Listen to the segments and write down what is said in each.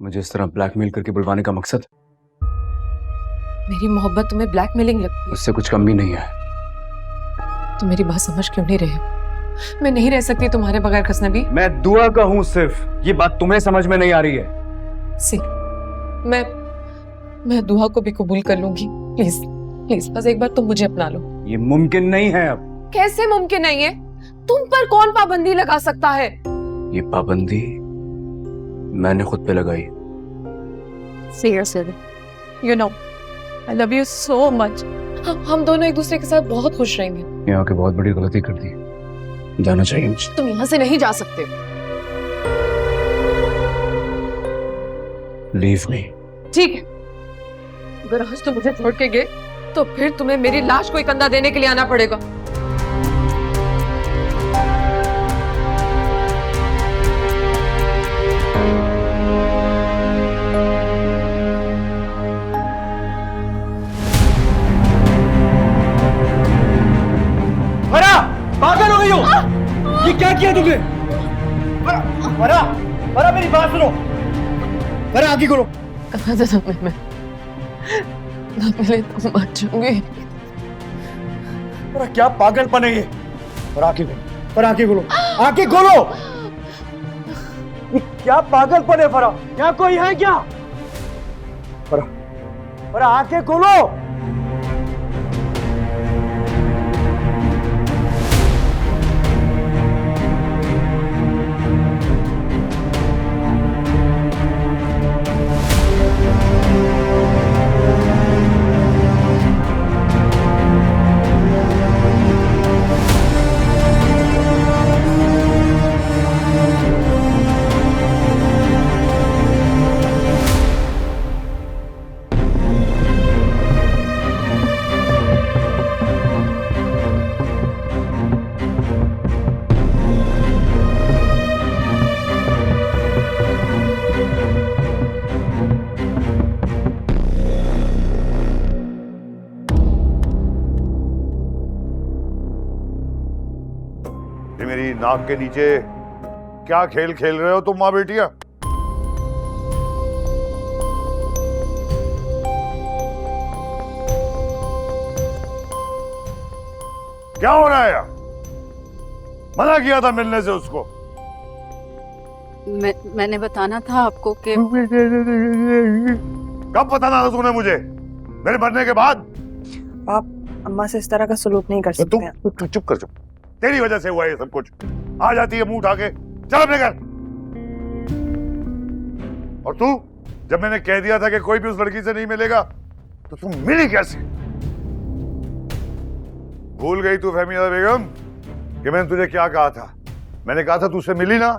मुझे इस तरह ब्लैकमेल करके बुलवाने का मकसद? मेरी मोहब्बत तुम्हें ब्लैकमेलिंग लगती है? उससे कुछ कम भी नहीं है। तुम मेरी बात समझ क्यों नहीं रहे हो? मैं नहीं रह सकती तुम्हारे बगैर खसनबी। मैं दुआ का हूं सिर्फ, ये बात तुम्हें समझ में नहीं आ रही है। मैं दुआ को भी कबूल कर लूंगी। प्लीज प्लीज बस एक बार तुम मुझे अपना लो। ये मुमकिन नहीं है अब। कैसे मुमकिन नहीं है? तुम पर कौन पाबंदी लगा सकता है? ये पाबंदी मैंने खुद पे लगाई। Seriously, you know, I love you so much. हम दोनों एक दूसरे के साथ बहुत खुश रहेंगे। यहाँ के बहुत बड़ी गलती कर दी, जाना चाहिए मुझे। तुम यहाँ से नहीं जा सकते। Leave me. ठीक है, अगर आज तुम मुझे छोड़ के गए तो फिर तुम्हें मेरी लाश को एक कंधा देने के लिए आना पड़ेगा। फरा, पागल हो गई हो? ये क्या किया तुमने? फरा, फरा मेरी बात सुनो। फरा आगे करो। कहा था तुमने मैं ना मिले तो मर जाऊंगी। फरा क्या पागलपन है ये? फरा आगे खोलो, फरा आगे खोलो, आगे खोलो। ये क्या पागलपन है फरा? क्या कोई है क्या? फरा, फरा आगे खोलो। मेरी नाक के नीचे क्या खेल खेल रहे हो तुम माँ बेटियां? क्या हो रहा है यार? मना किया था मिलने से उसको। मैंने बताना था आपको कि कब बताना था तूने मुझे? मेरे मरने के बाद? आप अम्मा से इस तरह का सलूक नहीं कर सकते हैं। तू चुप कर, चुप। तेरी वजह से हुआ ये सब कुछ। आ जाती है मुंह उठा के, चल अपने घर। और तू, जब मैंने कह दिया था कि कोई भी उस लड़की से नहीं मिलेगा, तो तुम मिली कैसे? भूल गई तू फहमीदा बेगम कि मैंने तुझे क्या कहा था? मैंने कहा था तू उससे मिली ना,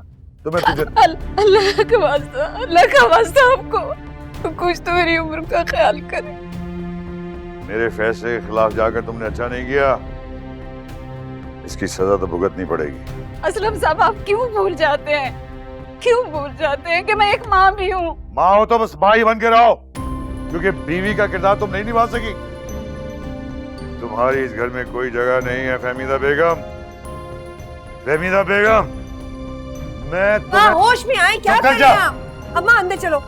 तो मैं तुझे अल्लाह का वास्ता आपको कुछ तो मेरी उम्र का ख्याल करे। मेरे फैसले के खिलाफ जाकर तुमने अच्छा नहीं किया। इसकी सजा तो भुगतनी पड़ेगी। असलम साहब, आप क्यों भूल जाते हैं? क्यों भूल जाते हैं कि मैं एक माँ भी हूँ? माँ हो तो बस माँ ही बन के रहो, क्योंकि बीवी का किरदार तुम नहीं निभा सकी। तुम्हारी इस घर में कोई जगह नहीं है फहमीदा बेगम। फहमीदा बेगम, मैं तुम्हें होश में आए क्या कर रहे हैं आप? अम्मा अंदर चलो,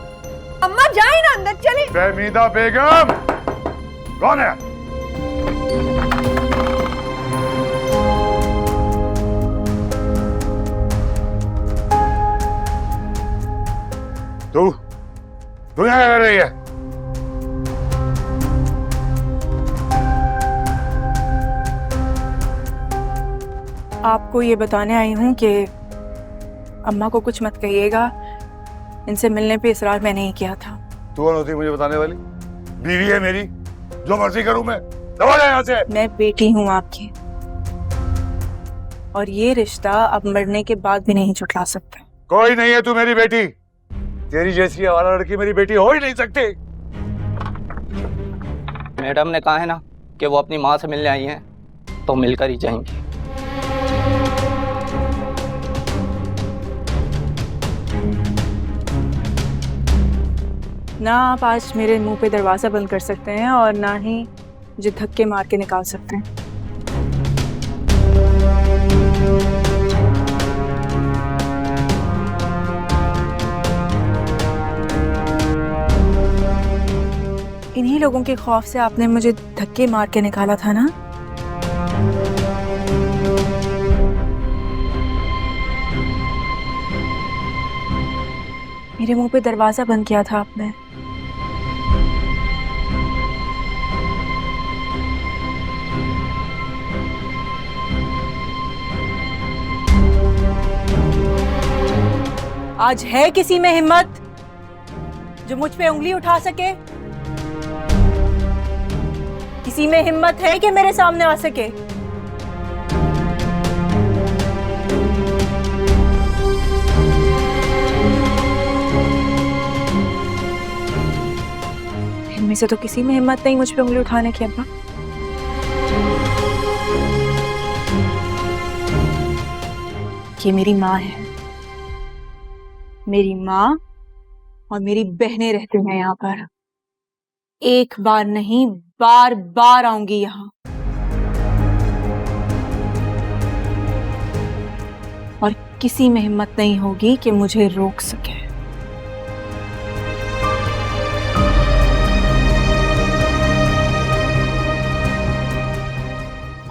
अम्मा जाए ना अंदर, चले। फहमीदा बेगम कौन है? तू यहाँ क्या कर रही है? आपको ये बताने आई हूँ कि अम्मा को कुछ मत कहिएगा, इनसे मिलने पे इसरार मैंने ही किया था। तू कौन होती है मुझे बताने वाली? बीवी है मेरी, जो मर्जी करूं मैं। दबा जा यहाँ से। मैं बेटी हूँ आपकी, और ये रिश्ता अब मरने के बाद भी नहीं छुटला सकता। कोई नहीं है तू मेरी बेटी। तेरी जैसी आवारा लड़की मेरी बेटी हो ही नहीं सकती। मैडम ने कहा है ना कि वो अपनी माँ से मिलने आई हैं, तो मिलकर ही जाएंगी। ना आप आज मेरे मुंह पे दरवाजा बंद कर सकते हैं और ना ही मुझे धक्के मार के निकाल सकते हैं। इन्हीं लोगों के खौफ से आपने मुझे धक्के मार के निकाला था ना? मेरे मुंह पे दरवाजा बंद किया था आपने। आज है किसी में हिम्मत जो मुझ पे उंगली उठा सके? किसी में हिम्मत है कि मेरे सामने आ सके? इनमें से तो किसी में हिम्मत नहीं मुझ पे उंगली उठाने की। अब्बा, ये मेरी माँ है, मेरी माँ और मेरी बहनें रहती हैं यहाँ पर। एक बार नहीं, बार बार आऊंगी यहाँ, और किसी में हिम्मत नहीं होगी कि मुझे रोक सके।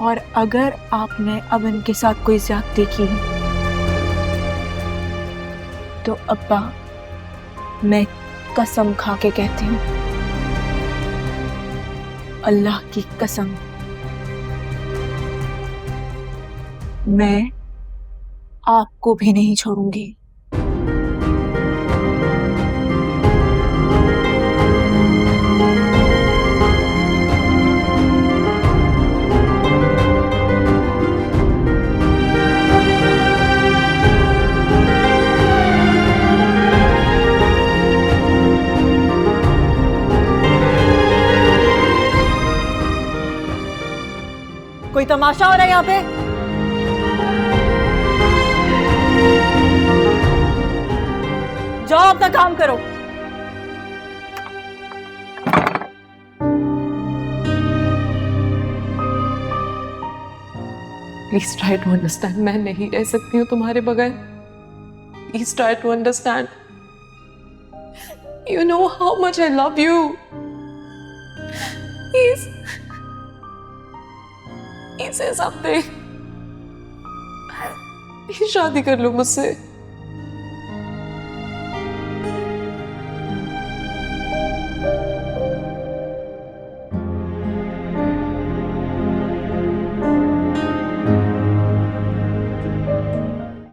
और अगर आपने अब इनके साथ कोई ज्यादती की तो अब्बा, मैं कसम खा के कहती हूँ, अल्लाह की कसम, मैं आपको भी नहीं छोड़ूंगी। कोई तमाशा हो रहा है यहाँ पे? जाओ अपना काम करो। Please try to understand. मैं नहीं रह सकती हूँ तुम्हारे बगैर। Please try to understand. You know how much I love you. Please say something। शादी कर लो मुझसे।